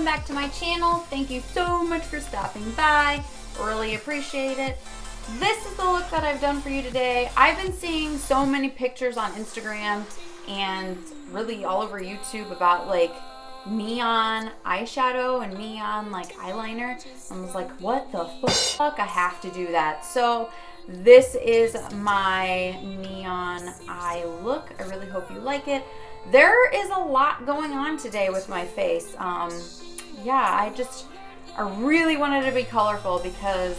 welcome back to my channel. Thank you so much for stopping by. Really appreciate it. This is the look that I've done for you today. I've been seeing so many pictures on Instagram and really all over YouTube about like neon eyeshadow and neon like eyeliner. I was like, what the fuck? I have to do that. So this is my neon eye look. I really hope you like it. There is a lot going on today with my face. Yeah, I really wanted to be colorful because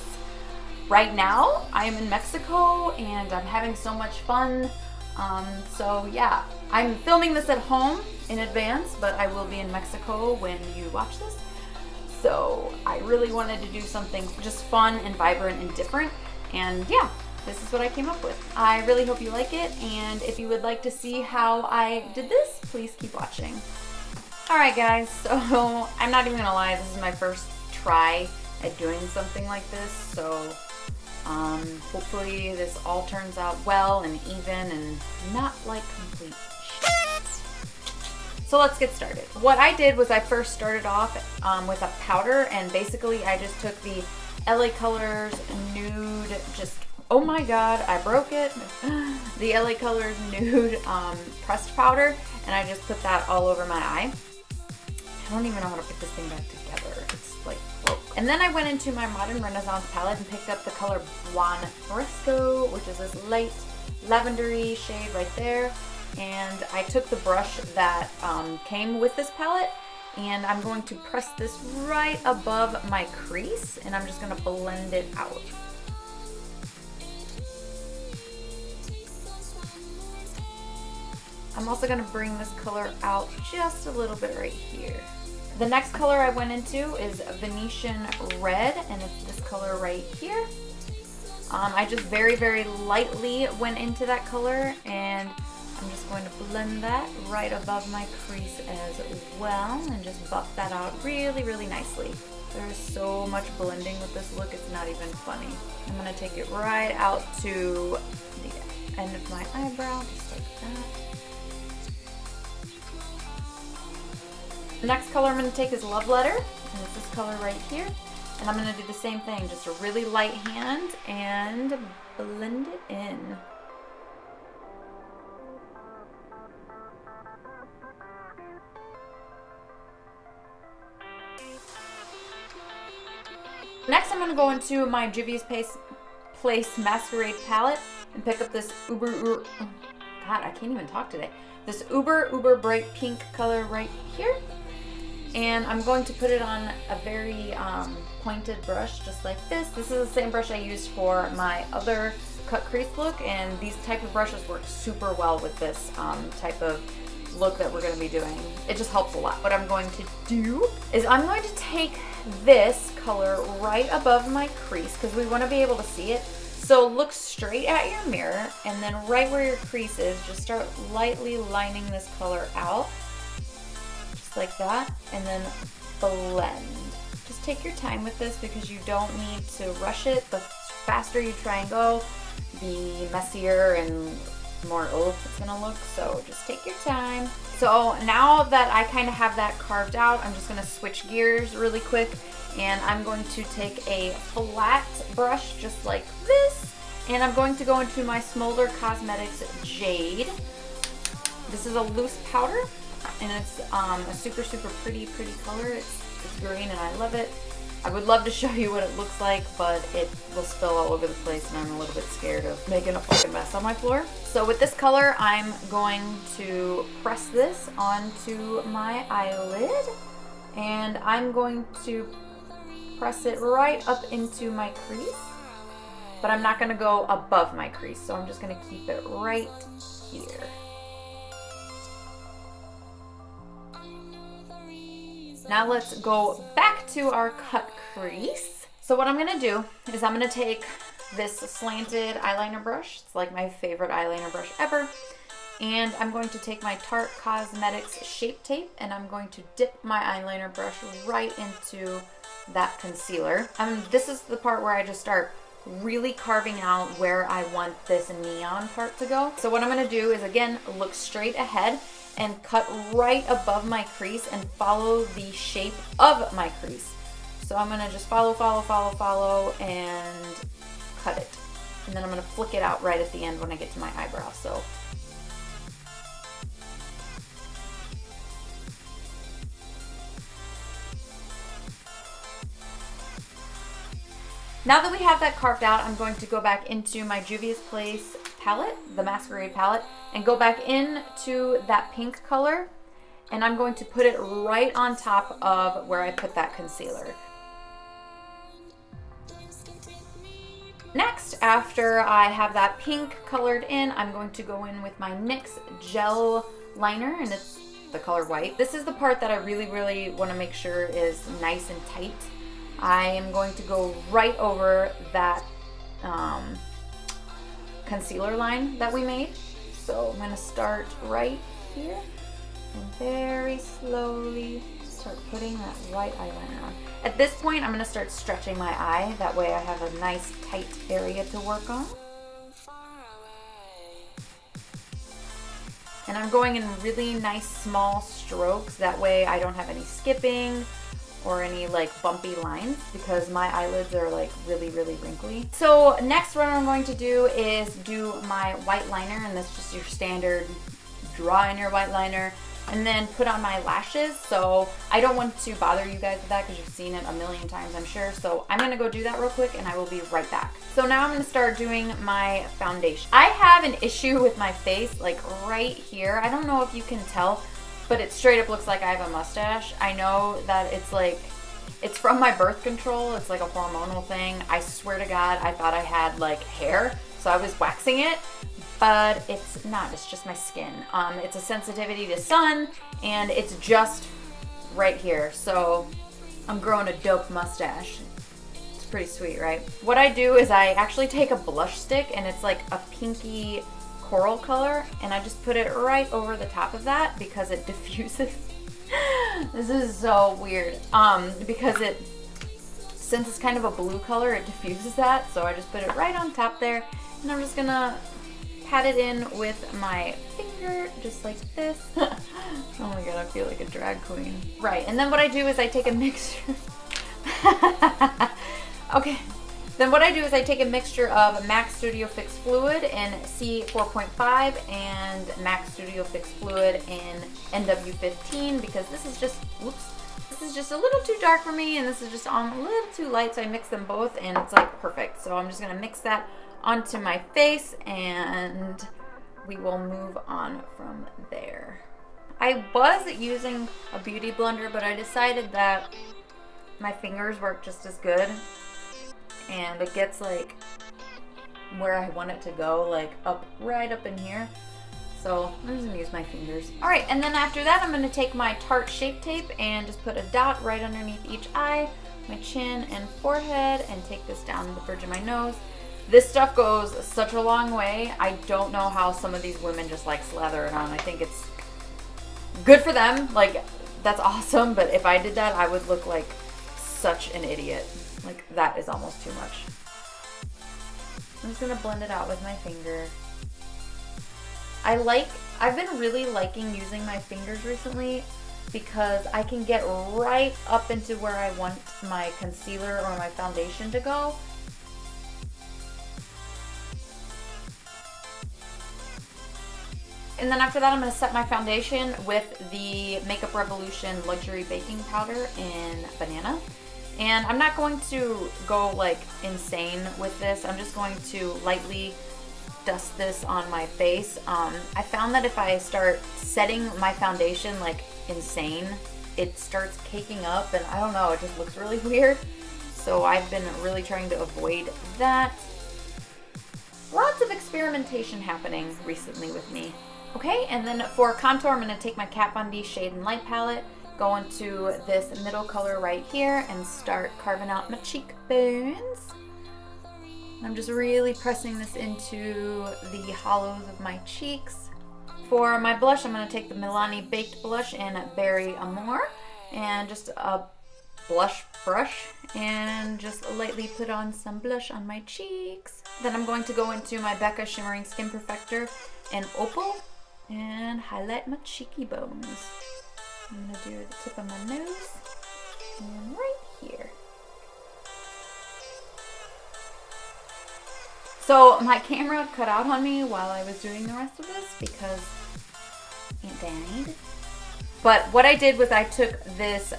right now I am in Mexico and I'm having so much fun. So yeah, I'm filming this at home in advance, but I will be in Mexico when you watch this. So I really wanted to do something just fun and vibrant and different. And yeah, this is what I came up with. I really hope you like it, and if you would like to see how I did this, please keep watching. Alright guys, so I'm not even gonna lie, this is my first try at doing something like this, so hopefully this all turns out well and even and not like complete shit. So let's get started. What I did was I first started off with a powder, and basically I just took the LA Colors Nude, just, oh my god, I broke it. The LA Colors Nude pressed powder, and I just put that all over my eye. I don't even know how to put this thing back together. It's like broke. And then I went into my Modern Renaissance palette and picked up the color Buon Fresco, which is this light lavendery shade right there. And I took the brush that came with this palette, and I'm going to press this right above my crease, and I'm just going to blend it out. I'm also going to bring this color out just a little bit right here. The next color I went into is Venetian Red, and it's this color right here. I just very, very lightly went into that color, and I'm just going to blend that right above my crease as well and just buff that out really, really nicely. There's so much blending with this look, it's not even funny. I'm going to take it right out to the end of my eyebrow, just like that. The next color I'm going to take is Love Letter, and it's this color right here. And I'm going to do the same thing, just a really light hand and blend it in. Next, I'm going to go into my Juvias Place Masquerade palette and pick up this God, I can't even talk today. This uber bright pink color right here. And I'm going to put it on a very pointed brush just like this. This is the same brush I used for my other cut crease look, and these type of brushes work super well with this type of look that we're going to be doing. It just helps a lot. What I'm going to do is I'm going to take this color right above my crease because we want to be able to see it. So look straight at your mirror, and then right where your crease is, just start lightly lining this color out. Just like that, and then blend. Just take your time with this because you don't need to rush it. The faster you try and go, the messier and more oof it's gonna look, so just take your time. So now that I kind of have that carved out, I'm just gonna switch gears really quick, and I'm going to take a flat brush just like this, and I'm going to go into my Smolder Cosmetics Jade. This is a loose powder, and it's a super pretty color. It's green and I love it. I would love to show you what it looks like, but it will spill all over the place and I'm a little bit scared of making a fucking mess on my floor. So with this color, I'm going to press this onto my eyelid, and I'm going to press it right up into my crease, but I'm not gonna go above my crease, so I'm just gonna keep it right here. Now let's go back to our cut crease. So what I'm gonna do is I'm gonna take this slanted eyeliner brush. It's like my favorite eyeliner brush ever. And I'm going to take my Tarte Cosmetics Shape Tape, and I'm going to dip my eyeliner brush right into that concealer. This is the part where I just start really carving out where I want this neon part to go. So what I'm gonna do is, again, look straight ahead, and cut right above my crease and follow the shape of my crease. So I'm gonna just follow, and cut it. And then I'm gonna flick it out right at the end when I get to my eyebrow. So now that we have that carved out, I'm going to go back into my Juvias Place palette, the Masquerade palette, and go back into that pink color, and I'm going to put it right on top of where I put that concealer. Next, after I have that pink colored in, I'm going to go in with my NYX gel liner, and it's the color white. This is the part that I really want to make sure is nice and tight. I am going to go right over that concealer line that we made. So I'm going to start right here and very slowly start putting that white eyeliner on. At this point, I'm going to start stretching my eye. That way I have a nice tight area to work on. And I'm going in really nice small strokes. That way I don't have any skipping or any like bumpy lines, because my eyelids are like really wrinkly. So next, what I'm going to do is do my white liner, and that's just your standard draw in your white liner, and then put on my lashes. So I don't want to bother you guys with that because you've seen it a million times, I'm sure. So I'm gonna go do that real quick and I will be right back. So now I'm gonna start doing my foundation. I have an issue with my face, like right here. I don't know if you can tell, but it straight up looks like I have a mustache. I know that it's like, it's from my birth control. It's like a hormonal thing. I swear to God, I thought I had like hair, so I was waxing it, but it's not, it's just my skin. It's a sensitivity to sun, and it's just right here. So I'm growing a dope mustache. It's pretty sweet, right? What I do is I actually take a blush stick, and it's like a pinky coral color, and I just put it right over the top of that because it diffuses. This is so weird, because since it's kind of a blue color, it diffuses that, so I just put it right on top there, and I'm just gonna pat it in with my finger, just like this. Oh my god, I feel like a drag queen. Right, and then what I do is I take a mixture. Okay. Then what I do is I take a mixture of MAC Studio Fix Fluid in C4.5 and MAC Studio Fix Fluid in NW15, because this is just, this is just a little too dark for me, and this is just a little too light, so I mix them both and it's like perfect. So I'm just gonna mix that onto my face and we will move on from there. I was using a beauty blender, but I decided that my fingers work just as good, and it gets like where I want it to go, like right up in here. So I'm just gonna use my fingers. All right, and then after that, I'm gonna take my Tarte Shape Tape and just put a dot right underneath each eye, my chin and forehead, and take this down the bridge of my nose. This stuff goes such a long way. I don't know how some of these women just like slather it on. I think it's good for them. Like, that's awesome. But if I did that, I would look like such an idiot. Like, that is almost too much. I'm just gonna blend it out with my finger. I've been really liking using my fingers recently because I can get right up into where I want my concealer or my foundation to go. And then after that, I'm going to set my foundation with the Makeup Revolution Luxury Baking Powder in Banana. And I'm not going to go like insane with this. I'm just going to lightly dust this on my face. I found that if I start setting my foundation like insane, it starts caking up, and I don't know, it just looks really weird. So I've been really trying to avoid that. Lots of experimentation happening recently with me. Okay, and then for contour, I'm going to take my Kat Von D Shade+Light palette, go into this middle color right here, and start carving out my cheekbones. I'm just really pressing this into the hollows of my cheeks. For my blush, I'm going to take the Milani Baked Blush in Berry Amore, and just a blush brush, and just lightly put on some blush on my cheeks. Then I'm going to go into my Becca Shimmering Skin Perfector in Opal, and highlight my cheeky bones. I'm gonna do the tip of my nose and right here. So my camera cut out on me while I was doing the rest of this because it died. But what I did was I took this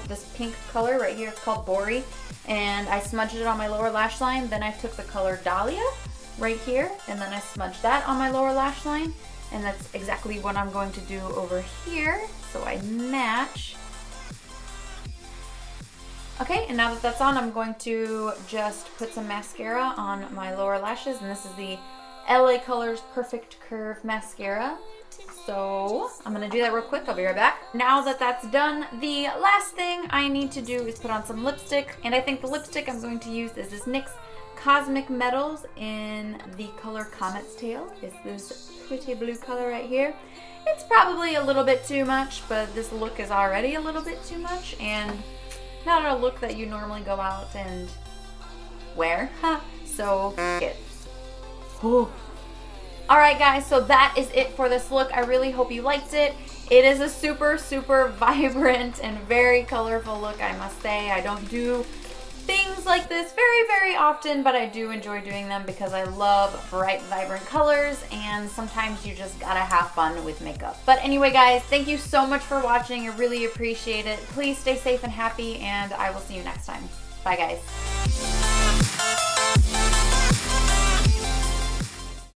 this pink color right here, it's called Bori, and I smudged it on my lower lash line. Then I took the color Dahlia right here, and then I smudged that on my lower lash line. And that's exactly what I'm going to do over here, so I match. Okay, and now that that's on, I'm going to just put some mascara on my lower lashes, and this is the LA Colors Perfect Curve Mascara. So I'm gonna do that real quick, I'll be right back. Now that that's done, the last thing I need to do is put on some lipstick, and I think the lipstick I'm going to use is this NYX Cosmic Metals in the color Comets Tail. It's this pretty blue color right here. It's probably a little bit too much, but this look is already a little bit too much, and not a look that you normally go out and wear, so it. Alright guys, so that is it for this look. I really hope you liked it. It is a super, super vibrant and very colorful look, I must say. I don't do things like this very, very often, but I do enjoy doing them because I love bright, vibrant colors, and sometimes you just gotta have fun with makeup. But anyway guys, thank you so much for watching. I really appreciate it. Please stay safe and happy, and I will see you next time. Bye guys.